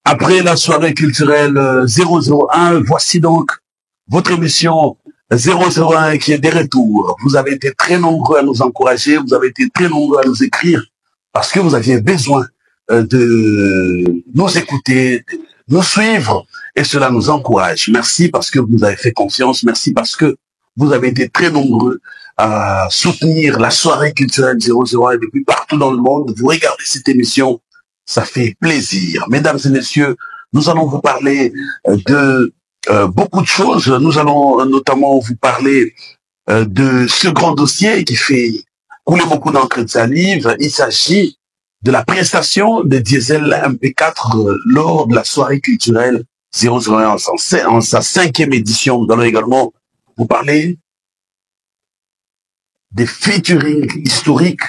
Après la soirée culturelle 001, voici donc votre émission 001 qui est de retour. Vous avez été très nombreux à nous encourager, vous avez été très nombreux à nous écrire parce que vous aviez besoin de nous écouter, de nous suivre et cela nous encourage. Merci parce que vous nous avez fait confiance, merci parce que vous avez été très nombreux à soutenir la soirée culturelle 001 et depuis partout dans le monde. Vous regardez cette émission, ça fait plaisir. Mesdames et messieurs, nous allons vous parler de beaucoup de choses. Nous allons notamment vous parler de ce grand dossier qui fait couler beaucoup d'encre de salive. Il s'agit de la prestation de Diesel MP4 lors de la soirée culturelle 001 en sa 5e édition. Nous allons également vous parler des featuring historiques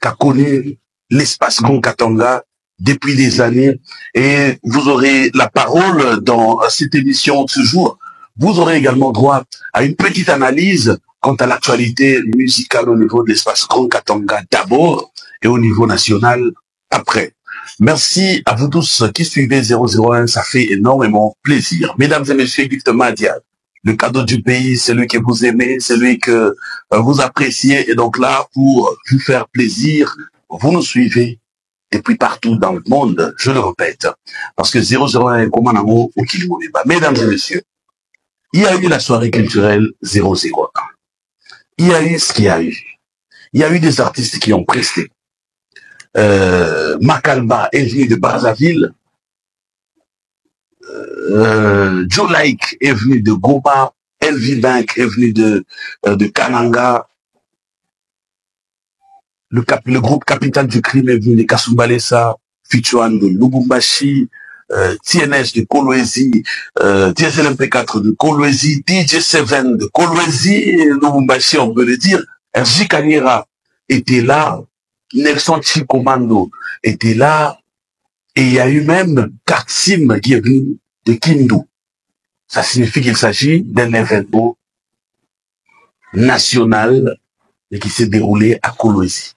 qu'a connu l'espace Grand Katanga depuis des années. Et vous aurez la parole dans cette émission de ce jour. Vous aurez également droit à une petite analyse quant à l'actualité musicale au niveau de l'espace Grand Katanga d'abord et au niveau national après. Merci à vous tous qui suivez 001, ça fait énormément plaisir. Mesdames et messieurs, Gift Madia, le cadeau du pays, celui que vous aimez, celui que vous appréciez, et donc là, pour vous faire plaisir, vous nous suivez depuis partout dans le monde, je le répète, parce que 001 est comme un amour ou qu'il ne pas. Mesdames et messieurs, il y a eu la soirée culturelle 001. Il y a eu ce qu'il y a eu. Il y a eu des artistes qui ont presté. Makalba est venu de Brazzaville. Joe Like est venu de Goma. Elvi Bank est venu de Kananga. Le groupe Capital du Crime est venu de Kasumbalesa, Fichuan de Lubumbashi, TNS de Kolwezi, Diesel MP4 de Kolwezi, DJ7 de Kolwezi, Lubumbashi, on peut le dire. RJ Kanyera était là, Nelson Chikomando était là, et il y a eu même Katsim qui est venu de Kindu. Ça signifie qu'il s'agit d'un événement national et qui s'est déroulé à Kolwezi.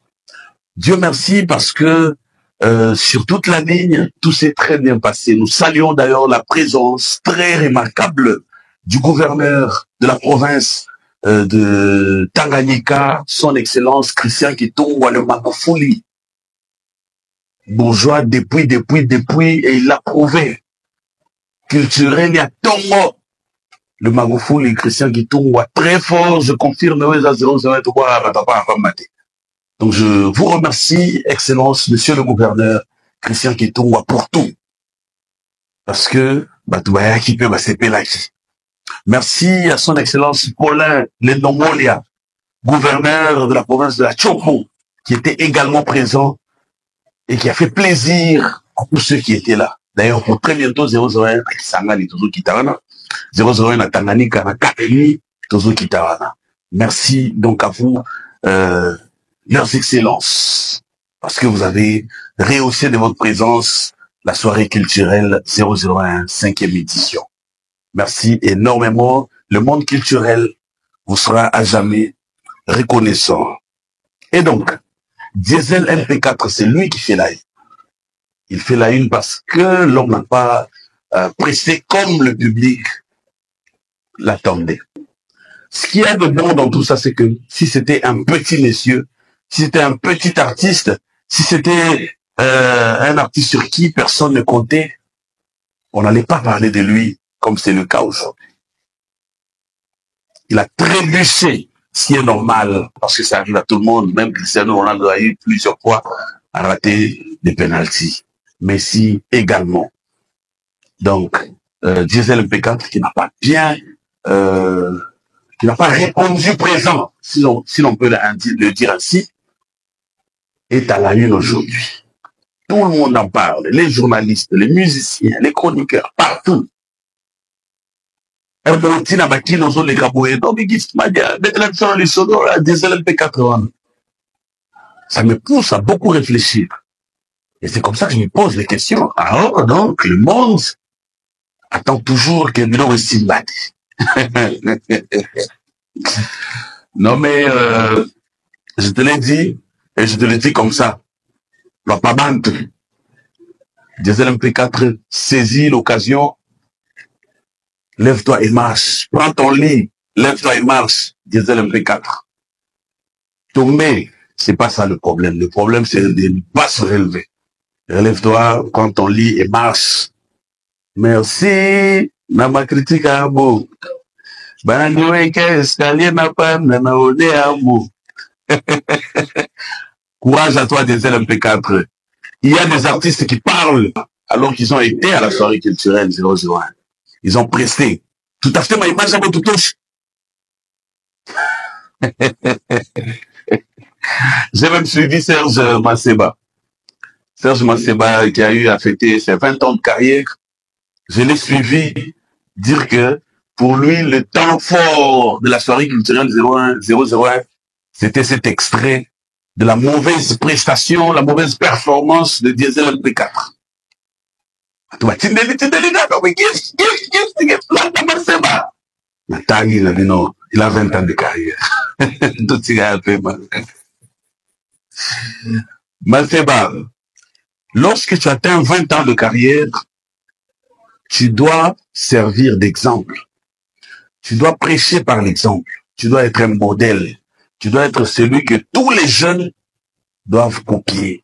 Dieu merci parce que sur toute la ligne, tout s'est très bien passé. Nous saluons d'ailleurs la présence très remarquable du gouverneur de la province de Tanganyika, son excellence Christian Kitongwa le Magufuli. Bourgeois depuis, et il l'a prouvé. Culturel, il y a Tongo. Le Magufuli, Christian Kitongwa, très fort, je confirme, donc je vous remercie, Excellence, Monsieur le Gouverneur, Christian Kitongwa, pour tout. Parce que, merci à son Excellence Paulin Lendomolia, gouverneur de la province de la Chopo, qui était également présent et qui a fait plaisir à tous ceux qui étaient là. D'ailleurs, pour très bientôt, 001, Sangani, Tozo Kitarana, 001 à Tanganyika, à Kateni, Tozo Kitarana. Merci donc à vous, leurs excellences, parce que vous avez rehaussé de votre présence la soirée culturelle 001, 5e édition. Merci énormément. Le monde culturel vous sera à jamais reconnaissant. Et donc, Diesel MP4, c'est lui qui fait la une. Il fait la une parce que l'homme n'a pas pressé comme le public l'attendait. Ce qui est de bon dans tout ça, c'est que si c'était un petit monsieur, si c'était un petit artiste, si c'était un artiste sur qui personne ne comptait, on n'allait pas parler de lui comme c'est le cas aujourd'hui. Il a trébuché, ce qui est normal, parce que ça arrive à tout le monde. Même Cristiano Ronaldo a eu plusieurs fois à rater des pénaltys. Messi également. Donc, Diesel MP4 qui n'a pas bien, qui n'a pas répondu présent, si l'on peut le dire ainsi, est à la une aujourd'hui. Tout le monde en parle, les journalistes, les musiciens, les chroniqueurs, partout. Ça me pousse à beaucoup réfléchir. Et c'est comme ça que je me pose des questions. Alors, donc, le monde attend toujours que nous aussi batte. Non, mais, je te l'ai dit, et je te l'ai dit comme ça. Papa Bante. Diesel MP4 saisit l'occasion. Lève-toi et marche. Prends ton lit. Lève-toi et marche. Diesel MP4. Tomber, c'est pas ça le problème. Le problème, c'est de ne pas se relever. Relève-toi, prends ton lit et marche. Merci. Nama critique à bout. Courage à toi, Diesel MP4. Il y a des artistes qui parlent alors qu'ils ont été à la soirée culturelle 001. Ils ont presté. Tout à fait, ma image à votre touche. J'ai même suivi Serge Masseba. Serge Masseba qui a eu à fêter ses 20 ans de carrière. Je l'ai suivi dire que pour lui, le temps fort de la soirée culturelle 001, c'était cet extrait de la mauvaise prestation, la mauvaise performance de Diesel MP4. Il a 20 ans de carrière. Masseba, lorsque tu atteins 20 ans de carrière, tu dois servir d'exemple. Tu dois prêcher par l'exemple. Tu dois être un modèle. Tu dois être celui que tous les jeunes doivent copier.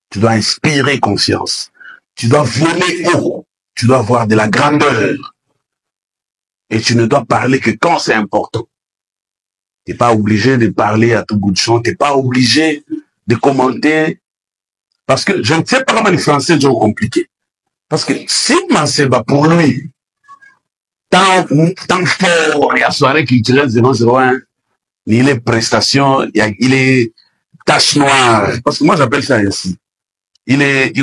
Tu dois inspirer confiance. Tu dois voler haut. Tu dois avoir de la grandeur. Et tu ne dois parler que quand c'est important. Tu n'es pas obligé de parler à tout bout de champ. Tu n'es pas obligé de commenter. Parce que je ne sais pas comment les Français sont compliqués. Parce que si Masseba, pour lui, tant fort, il y a soirée culturelle 001, il est prestation, il est tache noire. Parce que moi, j'appelle ça ainsi. Il est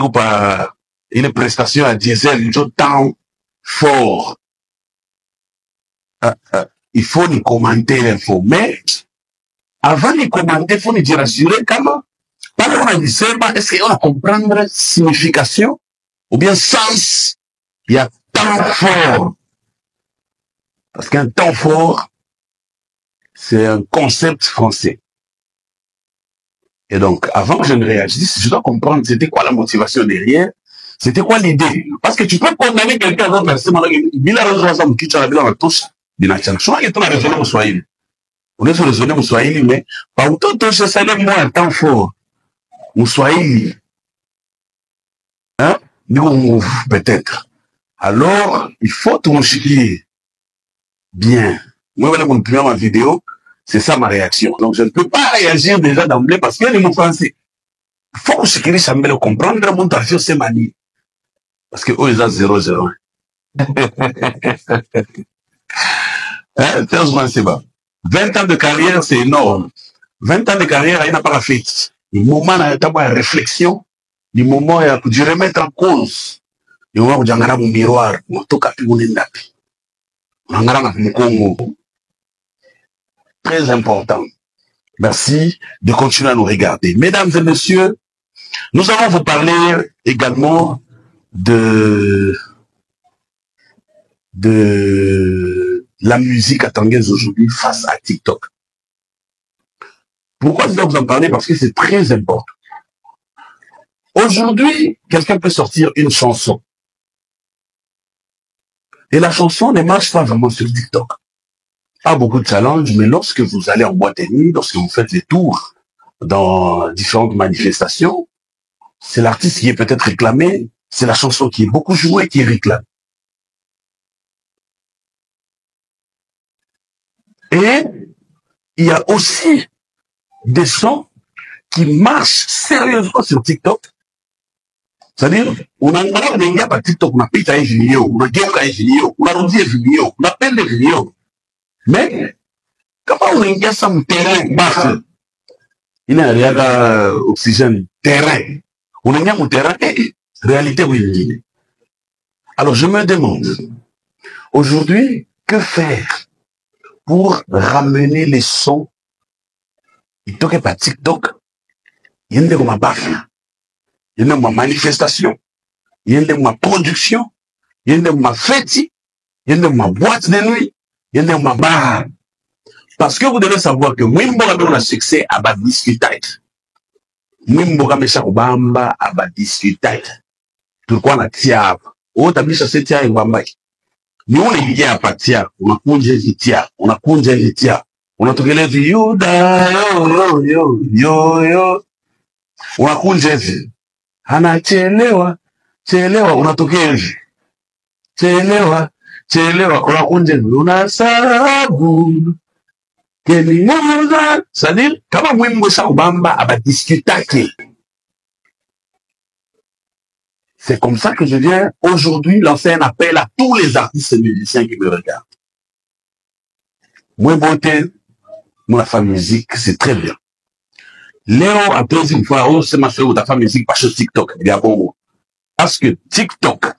prestation à diesel, il est tant fort. Il faut nous commenter l'info. Mais, avant de commenter, il faut nous dire assurer comment. Par exemple, est-ce qu'on va comprendre la signification ou bien sens? Il y a temps fort. Parce qu'un temps fort, c'est un concept français. Et donc, avant que je ne réagisse, je dois comprendre c'était quoi la motivation derrière, c'était quoi l'idée. Parce que tu peux condamner quelqu'un d'autre, mais c'est mon avis. Il a raison, qui t'a la touche, il a raison. Je crois que tu as raison, Moussouaïli. On est sur le zone Moussouaïli, mais pas autant de choses, ça lève moi un temps fort. Moussouaïli. Hein? Peut-être. Alors, il faut tout chier bien. Moi, voilà mon premier vidéo, c'est ça ma réaction. Donc, je ne peux pas réagir déjà d'emblée parce qu'il y a des mots français. Il faut que ce qui est le comprendre, mon tarif, c'est manie. Parce que eux, ils ont 001. C'est bas. 20 ans de carrière, c'est énorme. 20 ans de carrière, il n'a pas la fête. Le moment de réflexion, le moment de remettre en cause, le moment où il y a un miroir, on toca plus mon endapi. Très important. Merci de continuer à nous regarder. Mesdames et messieurs, nous allons vous parler également de la musique atanglaise aujourd'hui face à TikTok. Pourquoi je dois vous en parler? Parce que c'est très important. Aujourd'hui, quelqu'un peut sortir une chanson. Et la chanson ne marche pas vraiment sur TikTok. Pas beaucoup de challenges, mais lorsque vous allez en boîte de nuit, lorsque vous faites les tours dans différentes manifestations, c'est l'artiste qui est peut-être réclamé, c'est la chanson qui est beaucoup jouée qui est réclamée. Et il y a aussi des sons qui marchent sérieusement sur TikTok. C'est-à-dire, on a un pas TikTok, on a pita une vidéo, on a geuka une vidéo, on a rodi une vidéo, on a peine de vidéo. Mais, comment on a ça un terrain basse? Il y a rien d'oxygène, terrain. On a un terrain, et réalité, oui. Alors, je me demande, aujourd'hui, que faire pour ramener les sons? Il toque pas TikTok, il y a ma baffe, il y a ma manifestation, il y a ma production, il y a ma fête, il y a ma boîte de nuit, il y a ma bar. Parce que vous devez savoir que Mwimboga a un succès à bas discuter. Mwimboga Mesha Obamba à bas discuter. tulikuwa na tia hapa. Wewe utabisha seti ya ngwambaki. Ni ule ingia hapa tia, unakunja hizi tia, unakunja hizi tia. Unatokeleza yuda yo. Unakunja hizi. Anachelewa, unatokea hivi. Chelewa, unakunja hivi. Unasabu. Kenimuza. C'est-à-dire, kama mwimbo sa ubamba abadiskutake. C'est comme ça que je viens aujourd'hui lancer un appel à tous les artistes et musiciens qui me regardent. Moi, beauté, moi, la femme musique, c'est très bien. Léo, à deuxième fois, oh, c'est ma fille ou ta femme musique, parce que TikTok, il y a bon. Parce que TikTok,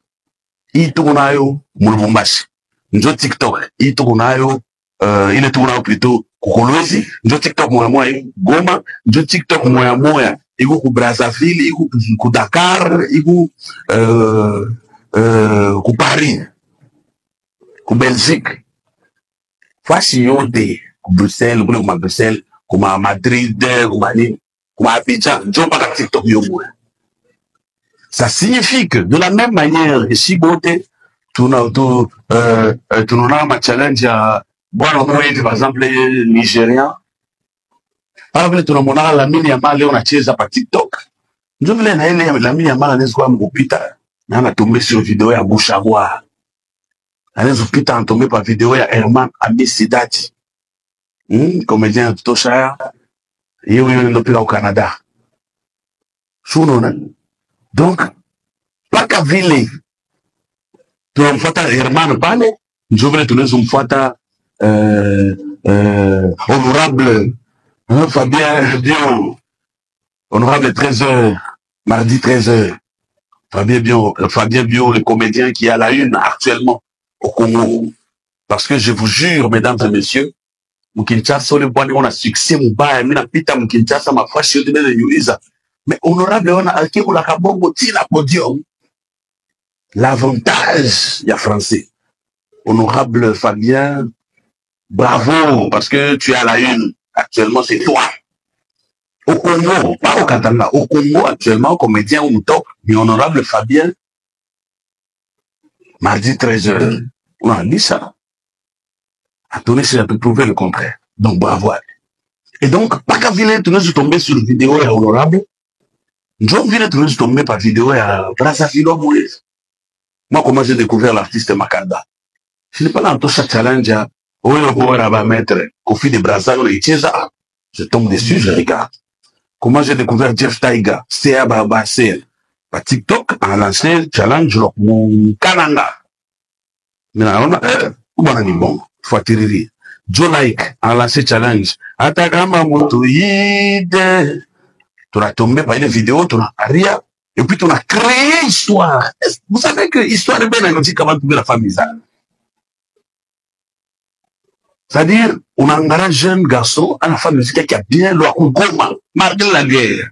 il tourne à yo, moulumbashi. Njo TikTok, il tourne à yo, il est tourné plutôt, Kukolwezi, njo TikTok moya, Goma, njo TikTok moya, iko ku Brazzaville, iko ku Dakar, iko ku Paris, ku Belgique. Fasi yote, ku Bruxelles, ku Bruxelles, ku Madrid, ku Abidjan, njo mpaka TikTok yo moya. Ça signifie que, de la même manière, ici, beauté, tunona ma challenge ya bwana mmoja, par exemple, Nigérian. Par vile tunamwona Lamine Yamal leo anacheza pa TikTok. Ndio vile na ile Lamine Yamal anaweza kuwa mkupita na anatombe sur video ya Bouchabois. Anaweza kupita anatombe pa video ya Herman Amisidati. Comédien Toshaya. Yeye ndio pia au Canada. Sunaona. Donc, paka vile tunamfuata Herman pale, ndio vile tunaweza kumfuata honorable Fabien Bion, honorable 13h, mardi 13h. Fabien Bion, le comédien qui est à la une actuellement au Congo. Parce que je vous jure, mesdames et messieurs, Mkinshasa, on a succès, Mina Pita, Mkinshasa, ma foi, je te yuiza. Mais honorable, on a acquis pour la Kabongo, tira podium. L'avantage, il y a français. Honorable Fabien, bravo, parce que tu es à la une. Actuellement, c'est toi. Au Congo, pas au Katanga, au Congo, actuellement, comédien ou top, mais honorable Fabien, mardi 13h. On a dit ça. Attendez si je peux prouver le contraire. Donc, bravo. Et donc, pas qu'à venir, tu nous tombé sur une vidéo honorable. Nous venons de tomber par vidéo à Brazzaville. Moi, comment j'ai découvert l'artiste Makanda? Je n'ai pas dans tout ce challenge. Oui, on va mettre Kofi de Brazzaville et je tombe dessus, je regarde. Comment j'ai découvert Jeff Taiga? C'est à Babasser. Par TikTok, on a lancé le challenge, mon Kananga. Mais on a dit bon, faut atterrir. Joe Like, on a lancé le challenge. Atakama motoïde. Tu as tombé par une vidéo, tu as rien. Et puis, tu as créé histoire. Vous savez que histoire est bien annoncée comment tu veux la famille, ça. C'est-à-dire, on a un grand jeune garçon, à la femme musique qui a bien le Goma, malgré la guerre.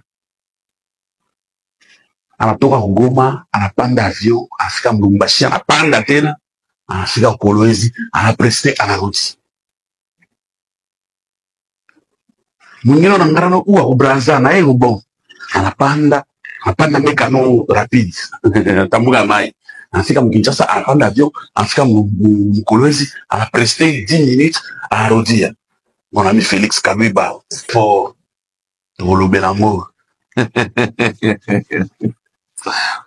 On a toka Goma, on a panda avion, on a fait un Lumbashi, on a panda tena, on a fait un Kolwezi, on a presté à la route. Mwingine unangana uwa kubranza na yeye bon. Anapanda mekano rapide. Tambuga mai. Anafika Mkinshasa, anapanda avion, anafika Mkolwezi, anaprester 10 minutes à Rodia. Mon ami Félix Kabiba, pour Rolobé l'amour.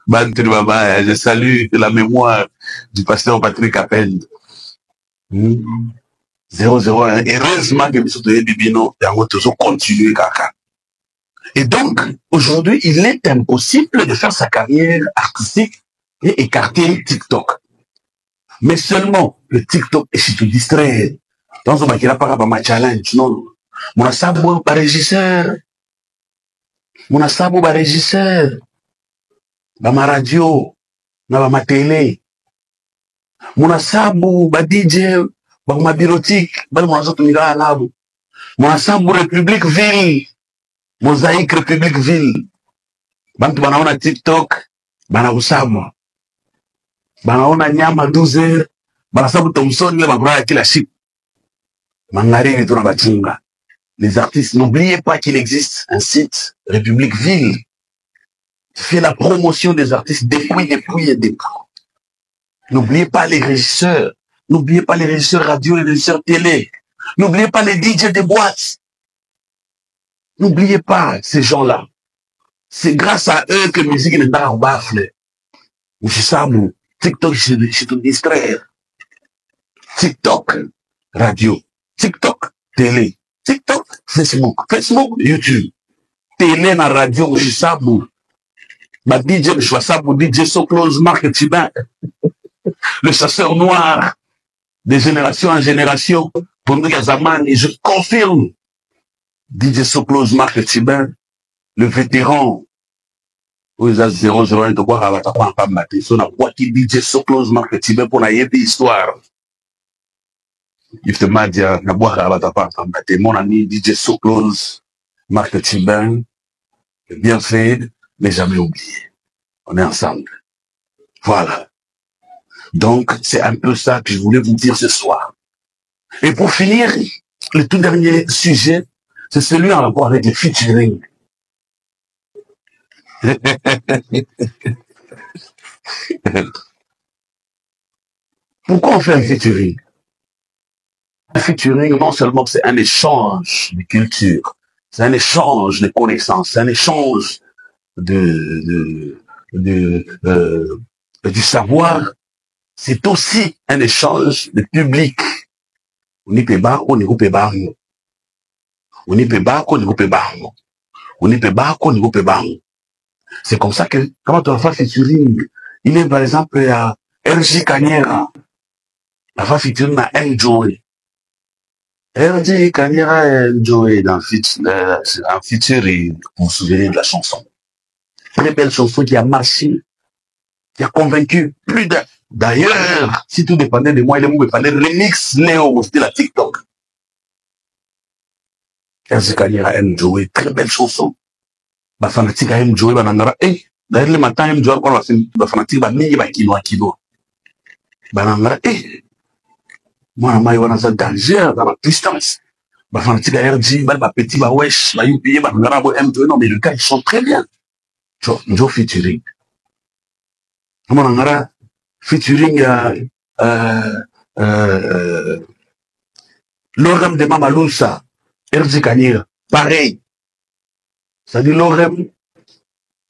Bantri Baba, je salue la mémoire du pasteur Patrick Appel. 001. Heureusement que M. Bibino a toujours continué Kaka. Et donc, aujourd'hui, il est impossible de faire sa carrière artistique et écarter TikTok. Mais seulement, le TikTok est si tu distrait. Dans ce moment, par rapport à ma challenge, non. Mon asabo, par régisseur. Mon asabo, par régisseur. Dans ma radio. Dans ma télé. Mon asabo, par DJ. Dans ma bureautique. Dans mon asabo, mon asabo, République Ville. Mosaïque République Ville. Bantu banaona TikTok. Bana usabu. Banaona nyama 12h. Banasabu Thompson, le babra kila siku. Mangari tuna bachunga. Les artistes, n'oubliez pas qu'il existe un site République Ville. fait la promotion des artistes depuis et depuis. N'oubliez pas les régisseurs. N'oubliez pas les régisseurs radio, les régisseurs télé. N'oubliez pas les DJ des boîtes. N'oubliez pas ces gens-là. C'est grâce à eux que la musique n'est pas en baffle. Monsieur Samou, TikTok, je te distraire. TikTok, radio. TikTok, télé. TikTok, Facebook. Facebook, YouTube. Télé na radio, Monsieur Samou. Ma DJ, je vois Samou, DJ So Close, Marc Tibin. Le chasseur noir. De génération en génération. Pour nous, Yazaman, et je confirme. DJ So Close, Marc Tibin. Le vétéran. Vous avez 001 de boire à la tapa en femme maté. So, na quoi qui DJ So Close, Marc Tibin, pour la yébi histoire. Il te m'a dit, na boire à la tapa en femme maté. Mon ami DJ So Close, Marc Tibin. Bien fait, mais jamais oublié. On est ensemble. Voilà. Donc, c'est un peu ça que je voulais vous dire ce soir. Et pour finir, le tout dernier sujet, c'est celui en rapport avec les featuring. Pourquoi on fait un featuring? Un featuring, non seulement c'est un échange de culture, c'est un échange de connaissances, c'est un échange du savoir, c'est aussi un échange de public. On y peut pas, on y peut pas. On y peut pas, on y peut pas. On y peut pas, on y peut pas. C'est comme ça que, quand on fait featuring, il est par exemple à RJ Kanyera. On va featuring à Enjoy. RJ Kanyera et Enjoy dans un featuring, vous vous souvenez de la chanson. Très belle chanson qui a marché, qui a convaincu plus d'un. D'ailleurs, si tout dépendait de moi, il me fallait remix Léo, c'était la TikTok. RJ Kanyera et Enjoy, très belle chanson. Ba fanatique à Enjoy, ba nangara, d'ailleurs, le matin, Enjoy, quand on va ba fanatique, ba mingi ba kilo. Ba nangara, moi, ma yon a ça danger dans la puissance. Ba fanatique à RJ, ba petit, ba wesh, ba yupi, ba nangara, ba Enjoy, non, mais le gars, ils sont très bien. Enjoy featuring. Moi, nangara, featuring, l'orem de Mamalousa, RJ Kanyera, pareil. C'est-à-dire l'orem,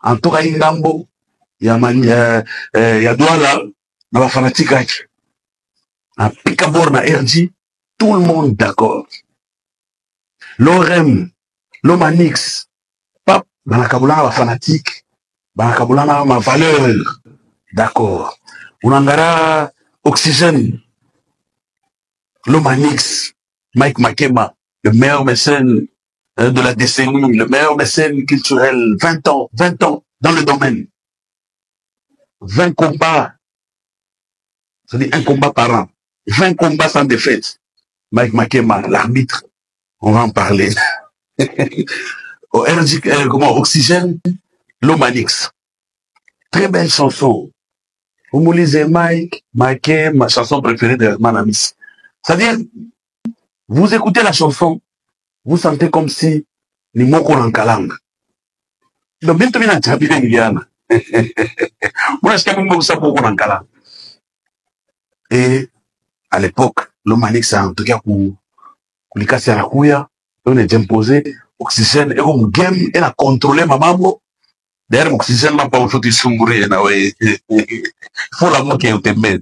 en tout cas, Ingambo, il y a Douala, dans la fanatique, en Picabor, na RJ, tout le monde d'accord. L'orem, l'Omanix, Pap, dans la Kaboulana, la fanatique, dans la Kaboulana, ma valeur, d'accord. Unangara, Oxygène, l'Omanix, Mike Makema, le meilleur mécène de la décennie, le meilleur mécène culturel, 20 ans dans le domaine. 20 combats, c'est-à-dire un combat par an. 20 combats sans défaite. Mike Makema, l'arbitre, on va en parler. Oxygène, l'Omanix. Très belle chanson. Vous me lisez Mike Makema, ma chanson préférée de Manamis. C'est-à-dire, vous écoutez la chanson, vous sentez comme si ni moko nankalanga. Donc, bientôt, il y a un chapitre indiana. Moi, je suis comme ça pour nankalanga. Et, à l'époque, l'Omanix, en tout cas, pour les casser à la couille, on est imposé, Oxygène, et comme game, elle a contrôlé ma maman. D'ailleurs, Oxygène n'a pas aujourd'hui soumbouré, il faut la moquer, on te met.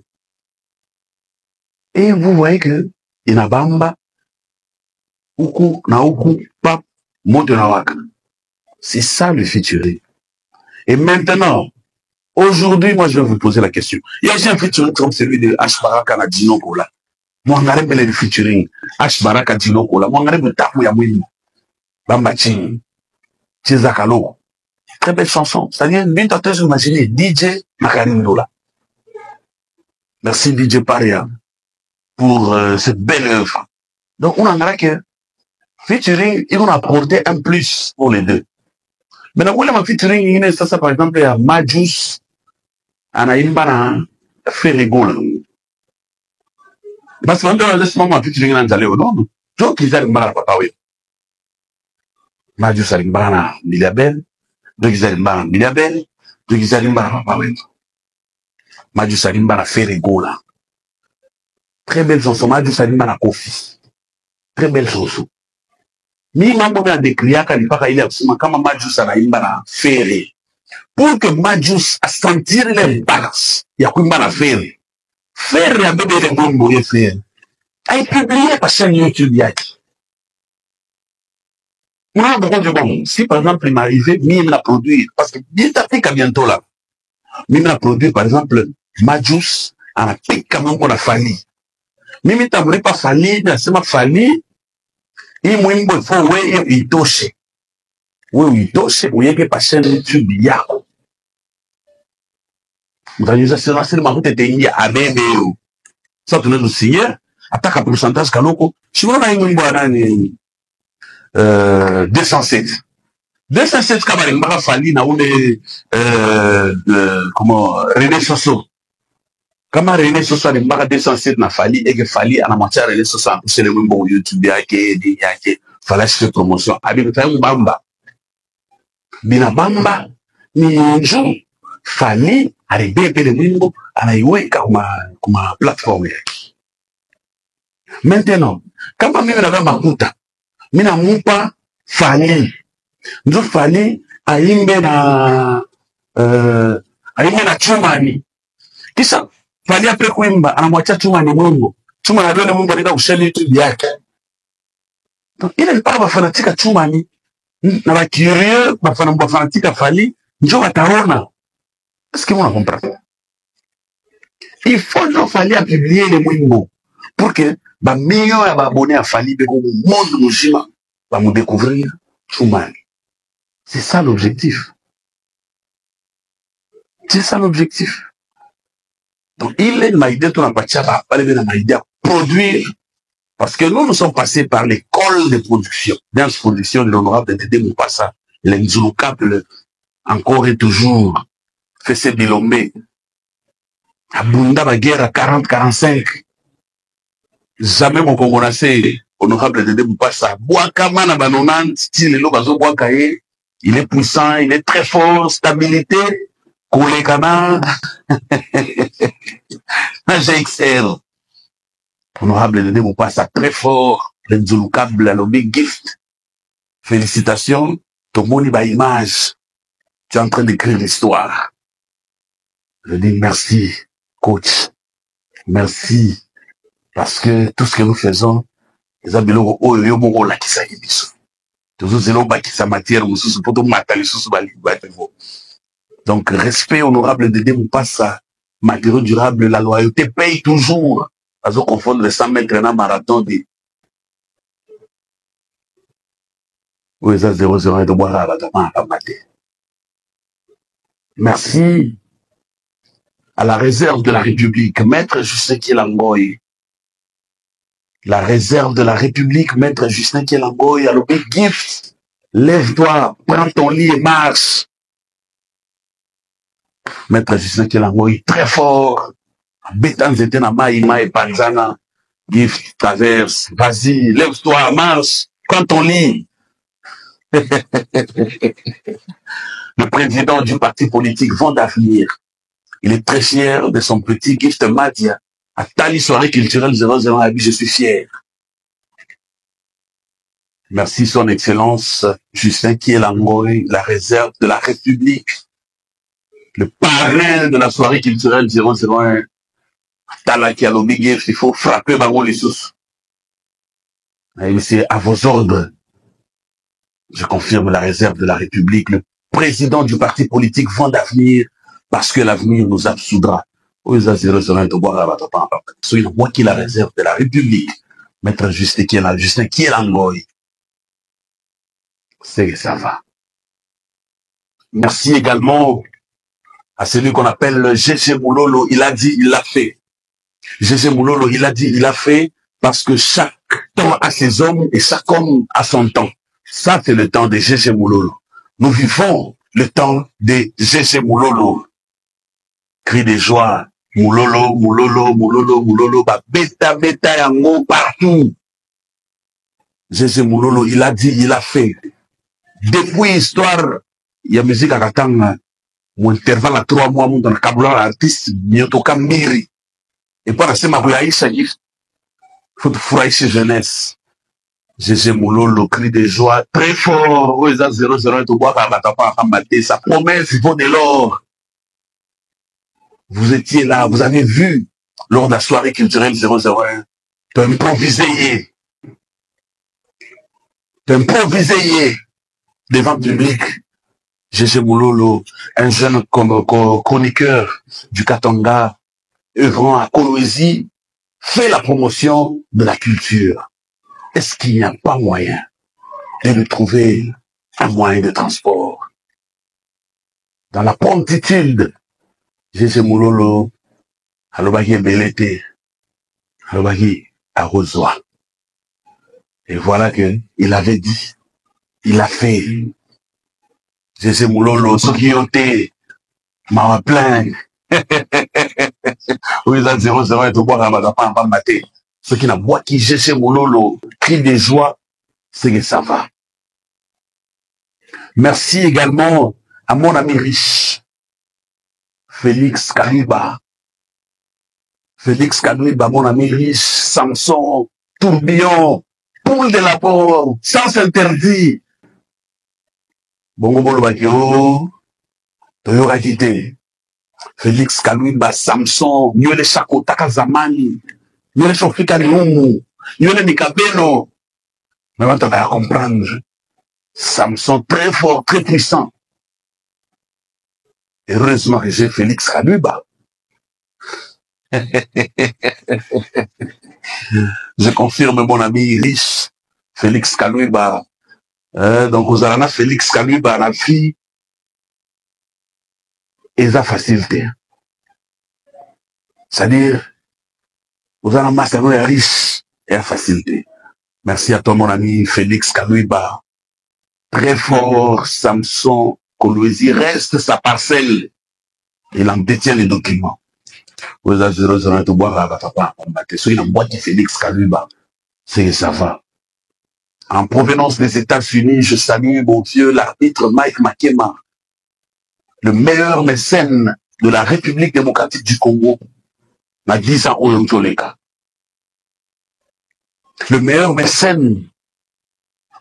Et vous voyez que, il y a bamba, uku, na uku, pap, monte na waka. C'est ça le featuring. Et maintenant, aujourd'hui, moi, je vais vous poser la question. Il y a un featuring comme celui de H. Baraka na Dino Kola. Moi, on a le featuring. H. Baraka Dino Kola. Moi, on a le tapu ya mouini. Bamba Ching. Chizakalo. Très belle chanson. C'est-à-dire, bien tenté, je m'imagine, DJ Makarindola. Merci DJ Paria pour cette belle œuvre. Donc, on en a que featuring, ils vont apporter un plus pour les deux. Maintenant, on a featuring, il y a ça, par exemple, il y a Majus, Anaïmbana, Ferrigol. Parce que quand on a ce moment featuring, on a allé au nom. Donc, ils allaient mal à papa, oui. Majus Alimbana, Miliabel. Donc, ils allaient mal à Miliabel. Tukizalimba papa wetu. Maju salimba na Ferregola. Très belle chanson. Maju salimba na Kofi. Très belle chanson. Mi mambo na dekriaka ni paka ile kusema kama Maju sanaimba na Ferre. Pour que Majus a sentir les balances. Ya kuimba na Ferre. Ferre a bébé le mambo ye Ferre. A publié par chaîne YouTube yaki. Moi, bon, si par exemple il m'arrivait, mime la produire, parce que bien t'applique à bientôt là. Mime la produire, par exemple, Majus, en a pique quand même qu'on a fallu. Mime t'aimerais pas fallu, mais c'est ma fallu, il mwimbo, il faut, ouais, il touche. Oui, il touche, ou y'a que par chaîne YouTube yako. Vous avez dit, c'est ma route était y à bébé. Ça, tu nous signer, attaque à pourcentage kanoko. Je suis vraiment un mwimbo à 207. 207 kabari mbaka fali na ule comment René Soso. Kama René Soso ni mbaka 207 na fali et que fali ana mwacha René Soso en plus le wimbo YouTube yake fala se promotion. Abi tayo bamba. Bina bamba ni njo fali aribebe le wimbo anaiweka kuma platform yake. Maintenant, kama mimi na makuta mina mupa fali nzo fali aimbe na Chumani kisha fali apre kuimba anamwacha Chumani Mungu Chumani ndio Mungu anaenda kushare YouTube yake. Donc ile ni paka bafanatika Chumani na ba curieux bafanatika fali njo wataona. Est-ce que vous comprenez? Il faut njo fali a publier le Mungu pour que ba millions ya ba abonnés à fali be ko monde mujima va me découvrir Chumani. C'est ça l'objectif. C'est ça l'objectif. Donc, il est maïdé tout l'empathiaba, pas les maïdé à produire. Parce que nous sommes passés par l'école de production. Dans la production de l'honorable Dédé Moupassa, l'inzulocable, encore et toujours, fait ses bilombés. À Bunda, la guerre à 40-45. Jamais mon Congolais, honorable Dédé Moupassa, Boakama na banonan, style lo bazo Boakaye. Il est puissant, il est très fort, stabilité, Koulekana, GXR. Honorable Dédé Moupassa, très fort, l'Nzulukable, l'Obi Gift. Félicitations, ton moni ba image. Tu es en train d'écrire l'histoire. Je dis merci, coach. Merci. Parce que tout ce que nous faisons, les abiloko, oh, yo, moko, la kisa yibiso. Toujours zéro baki sa matière, mususu poto matali susu bali batevo. Donc respect honorable de Moupassa, matériaux durable, la loyauté paye toujours. Parce qu'on confond les 100 mètres dans marathon de. Oui, ça 0-0 de boire à mater. Merci à la réserve de la République, maître Justin Kielangoy. La réserve de la République, maître Justin Kielangoy, à l'obé gift. Lève-toi, prends ton lit et marche. Maître Justin Kielangoy, très fort. Bétan zété na maïma et panzana. Gift, traverse. Vas-y, lève-toi, marche. Prends ton lit. Le président du parti politique Vent d'Avenir, il est très fier de son petit Gift Madia. À Tali soirée culturelle 00 à je suis fier. Merci son excellence Justin Kielangoy, la réserve de la République, le parrain de la soirée culturelle 001. Tala Kialobi Gift, il faut frapper Bango les sous. C'est à vos ordres. Je confirme la réserve de la République, le président du parti politique Vent d'Avenir, parce que l'avenir nous absoudra. C'est moi qui la réserve de la République. Maître Justin Kielangoy. C'est ça va. Merci également à celui qu'on appelle GG Moulolo. Il a dit, il l'a fait. GG Moulolo, il a dit, il a fait parce que chaque temps a ses hommes et chaque homme a son temps. Ça, c'est le temps de GG Moulolo. Nous vivons le temps de GG Moulolo. Cri de joie. Moulolo, Moulolo, Moulolo, Moulolo, bah, bêta, yango, partout. GG Moulolo, il a dit, il a fait. Depuis histoire, il y a musique à Katanga, mon intervalle à 3 mois, mon dans le câble artiste, bientôt comme Miri. Et par la ma Aïcha gift, faut fouiller chez jeunesse. Gégé Moulolo, cri de joie, très fort. Oui, ça 0-0, tout bois, sa promesse, il vaut de l'or. Vous étiez là, vous avez vu, lors de la soirée culturelle 001, t'improvisé devant le public. Gégé Moulolo, un jeune chroniqueur du Katanga, œuvrant à Kolwezi, fait la promotion de la culture. Est-ce qu'il n'y a pas moyen de lui trouver un moyen de transport? Dans la promptitude, Gégé Moulolo, alobaki belete, alobaki arrosoir. Et voilà que il avait dit, il a fait. Gégé Moulolo, ceux qui ont été, m'a plaint. Oui, ça 0-0 et tout boire à madame pas maté. Ceux qui n'ont pas qui Gégé Moulolo, cri de joie, c'est que ça va. Merci également à mon ami riche, Félix Kaluba. Félix Kaluba, mon ami riche, Samson, tourbillon, poule de la porte, sans interdit. Bongo bolo bakio, toyoka kite. Félix Kaluba, Samson, nyole Shakotaka Zamani, nyole Shofika Numu, nyole Nikabeno. Mais maintenant, on va comprendre. Samson très fort, très puissant. Heureusement que j'ai Félix Kaluba. Je confirme mon ami riche, Félix Kaluba. Donc, vous avez Félix Kaluba, la fille, et ça facilité. C'est-à-dire, vous avez un riche et la facilité. Merci à toi, mon ami Félix Kaluba. Très fort, Samson Kolwezi reste sa parcelle. Il en détient les documents. Vous avez 0-0 tout boire à papa. Sur une boîte de Félix Kaluba. C'est que ça va. En provenance des États-Unis, je salue, mon Dieu, l'arbitre Mike Makema, le meilleur mécène de la République démocratique du Congo. M'a dit ça au Yomtoleka. Le meilleur mécène,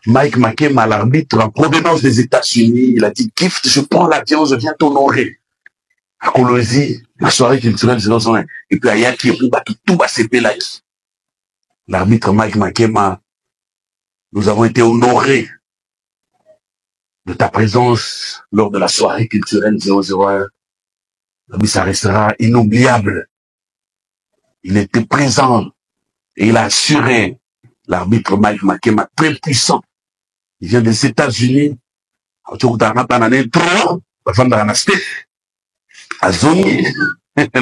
Mike Makema, l'arbitre en provenance des États-Unis, il a dit, Gift, je prends l'avion, je viens t'honorer. À Kolwezi, la soirée culturelle 001. Et puis à Yaki, tout va se là. L'arbitre Mike Makema, nous avons été honorés de ta présence lors de la soirée culturelle 001. Mais ça restera inoubliable. Il était présent et il a assuré l'arbitre Mike Makema très puissant. Il vient des États-Unis. Le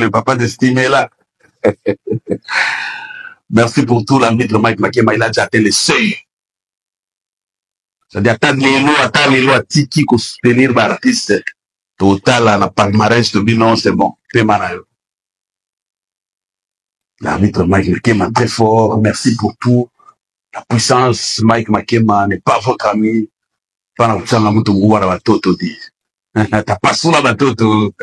papa d'Estime est là. Merci pour tout, l'arbitre Mike Makema. Il a déjà atteint les seuils. C'est-à-dire, attends les lois, tiki, qu'on soutenir l'artiste. Total, la palmarès, non, c'est bon. L'arbitre Mike Makema, très fort. Merci pour tout. La puissance, Mike Makema n'est pas votre ami. Pas la puissance, la t'as pas sous la batoto.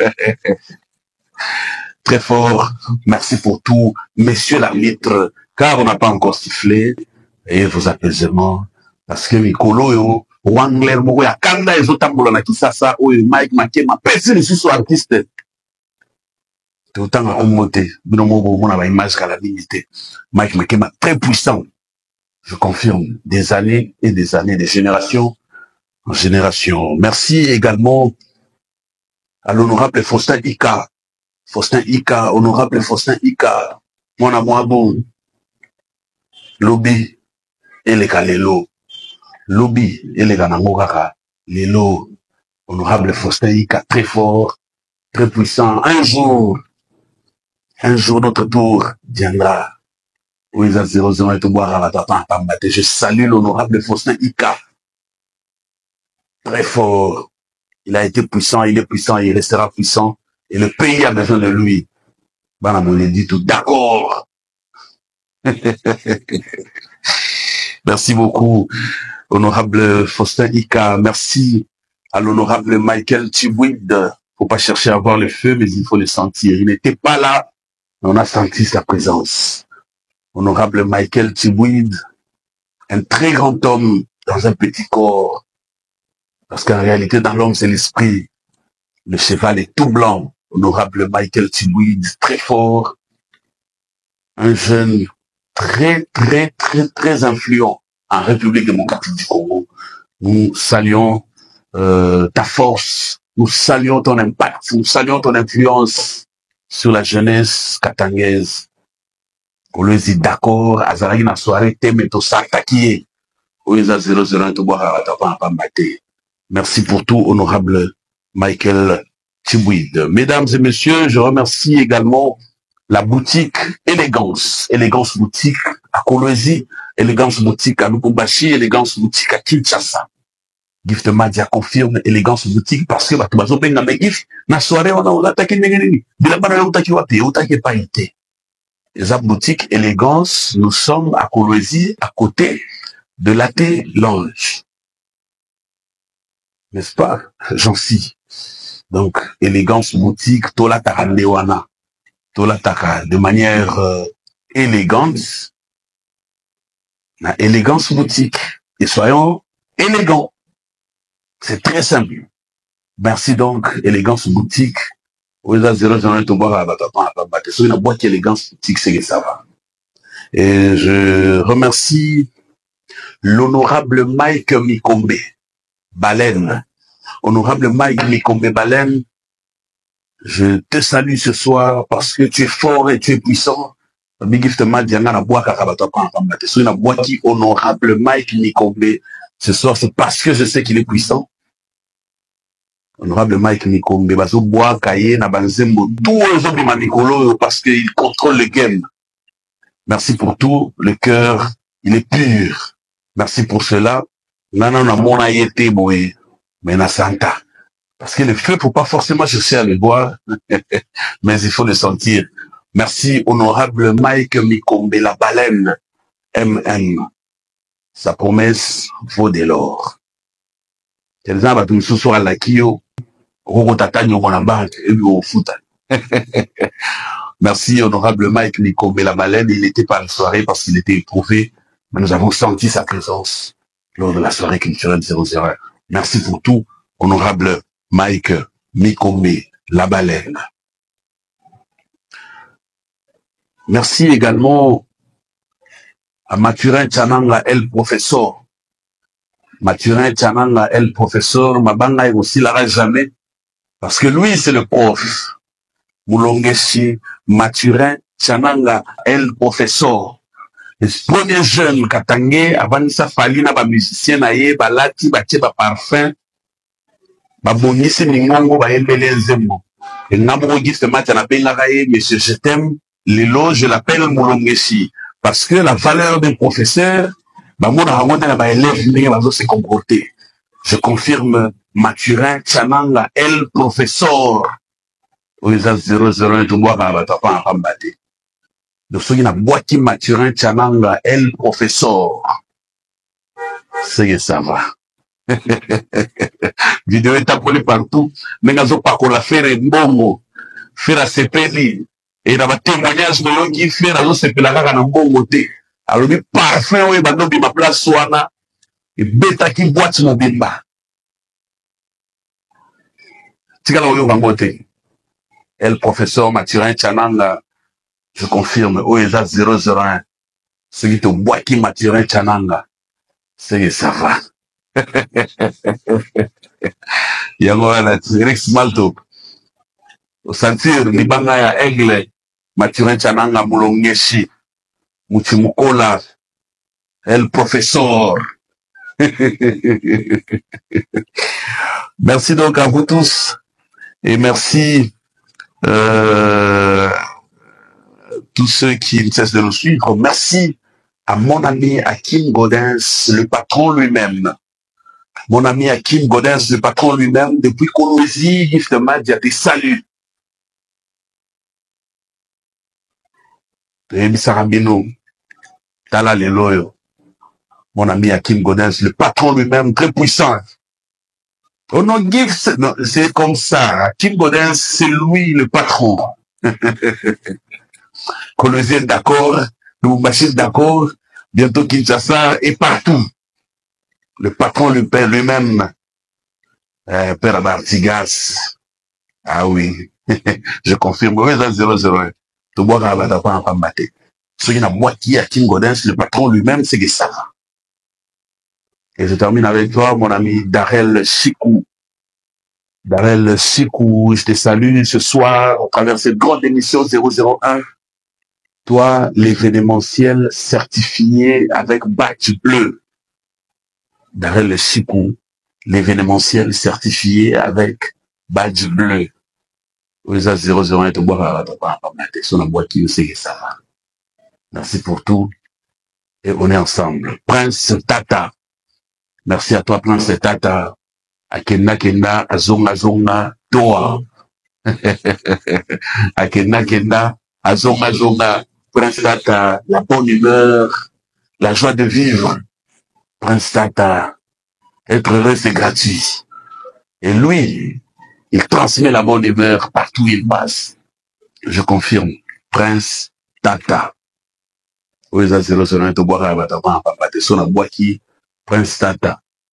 Très fort. Merci pour tout. Messieurs l'arbitre, car on n'a pas encore sifflé. Et vos apaisements. Parce que Mikolo, yo, Wangler, Moya, Kanda, et Zotambola, na Kisasa, Mike Makema, personne ne suis artiste. Tout autant à monter. On a image qu'à la dignité. Mike Makema, très puissant. Je confirme. Des années et des années, de génération en génération. Merci également à l'honorable Faustin Ika. Faustin Ika, honorable Faustin Ika. Mon amour bon. Lobby et les Kalelo. Lobby et les Ganangokaka. Lelo. Honorable Faustin Ika, très fort, très puissant. Un jour, notre tour viendra. Oui, ça 0-0 et tout boire à la tata. Je salue l'honorable Faustin Ika. Très fort. Il a été puissant, il est puissant, il restera puissant. Et le pays a besoin de lui. Bana mon dit tout. D'accord. Merci beaucoup, honorable Faustin Ika. Merci à l'honorable Michael Tibouid. Faut pas chercher à voir le feu, mais il faut le sentir. Il n'était pas là, mais on a senti sa présence. Honorable Michael Tibouid, un très grand homme dans un petit corps. Parce qu'en réalité, dans l'homme, c'est l'esprit. Le cheval est tout blanc. Honorable Michael Tibouid, très fort. Un jeune très influent en République démocratique du Congo. Nous saluons ta force, nous saluons ton impact, nous saluons ton influence sur la jeunesse katangaise. Kolwezi d'accord, azalaki na soirée teme to satakie. Oeza 001 to boire atapa pambate. Merci pour tout, honorable Michael Tibouid. Mesdames et messieurs, je remercie également la boutique Élégance. Élégance boutique à Kolwezi, Élégance boutique à Lubumbashi, Élégance boutique à Kinshasa. Gift Madia confirme Élégance boutique parce que batubazo benga me gift na soirée on a attaqué nini bila bana utaki wapi utaki pas été. Les boutique Élégance, nous sommes à Kolwezi à côté de l'AT Lounge. N'est-ce pas? J'en suis. Donc Élégance boutique tola takanewana. Tola taka de manière élégante. Na Élégance boutique et soyons élégants. C'est très simple. Merci donc, Élégance Boutique. Et je remercie l'honorable Mike Mikombe Baleine. Honorable Mike Mikombe Baleine, je te salue ce soir parce que tu es fort et tu es puissant. Honorable Mike Mikombe, ce soir c'est parce que je sais qu'il est puissant. Honorable Mike Mikombe, bazo bois kaye na banzembo tout aujourd'hui manikolo parce qu'il contrôle le game. Merci pour tout, le cœur, il est pur. Merci pour cela. Nana na mona yete boye, mais na santa. Parce que le feu, faut pas forcément chercher à le boire, mais il faut le sentir. Merci, honorable Mike Mikombe, la baleine, MM. Sa promesse vaut de l'or. Quelqu'un va tout ce soir à la Kio. Merci, honorable Mike Mikombe la baleine. Il n'était pas à la soirée parce qu'il était éprouvé, mais nous avons senti sa présence lors de la soirée culturelle 001. Merci pour tout, honorable Mike Mikombe la baleine. Merci également à Mathurin Tchananga, el professeur. Mathurin Tchananga, el professeur, Mabanga aussi l'ara jamais. Parce que lui, c'est le prof. Moulongeshi, Mathurin, Tchananga, el professeur. Le premier jeune Katangé, avant ça, Falina, ba musicien, naye, ba lati, ba tche, ba parfum, ba bonisi, ningongo, ba embele nzembo. Et Namro Gift Matana Bengaraye, monsieur, je t'aime, Lilo, je l'appelle Moulongeshi. Parce que la valeur d'un professeur, ba mona ramona, ba élève, n'est pas se comporter. Je confirme, Mathurin, Tchananga, el professeur. Oisa 001, tu bois, ba tapa, en rambate. Donc, ce qui n'a boîti Mathurin, Tchananga, el professeur. C'est que ça va. Vidéo est appelée partout. Mais nous pas qu'on la faire un bongo. Faire à sepeli. Et il y a des témoignages de l'homme qui fait à l'eau sepeli à un bongo. Alors, il parfait, oui, maintenant, il ma place soana. Et bêta qui boite sur le bimba. Tigala oyo bangote. El professeur Mathurin Tchananga, je confirme, OESA 001. Ce qui te boit qui Mathurin Tchananga, c'est que ça va. Yango la Rex Malto. Au sentir, Libanga ya Aigle, Mathurin Tchananga Moulongeshi, Mutimukola, el professeur. Merci donc à vous tous. Et merci tous ceux qui ne cessent de nous suivre. Merci à mon ami Hakim Gaudens, le patron lui-même. Mon ami Hakim Gaudens, le patron lui-même, depuis Kolwezi, Gift Madia, des saluts. Sarabino, Tala Leloyo. Mon ami Hakim Gaudens, le patron lui-même, très puissant. Oh non, Gibbs, non, c'est comme ça. Kim Godin, c'est lui le patron. Colosien d'accord, Lubumbashi d'accord, bientôt Kinshasa et partout. Le patron, le père lui-même, Père Bartigas. Ah oui, je confirme. Oui, c'est 001. Tu vois, on va pas en battre. Ce qui est la moitié à Kim Godin, le patron lui-même, c'est que ça. Et je termine avec toi, mon ami Darel Sikou. Darel Sikou, je te salue ce soir à travers cette grande émission 001. Toi, l'événementiel certifié avec badge bleu. Darel Sikou, l'événementiel certifié avec badge bleu. Oza 001 te boire à son la boîte qui sait que ça va. Merci pour tout et on est ensemble. Prince Tata. Merci à toi, Prince Tata. Akena Kenda, Azonga Zonga, Toa. Akena Kenda, Azonga Zonga, Prince Tata, la bonne humeur, la joie de vivre. Prince Tata, être heureux, c'est gratuit. Et lui, il transmet la bonne humeur partout où il passe. Je confirme. Prince Tata. Oui, ça, c'est le son de Bois, Prince Tata.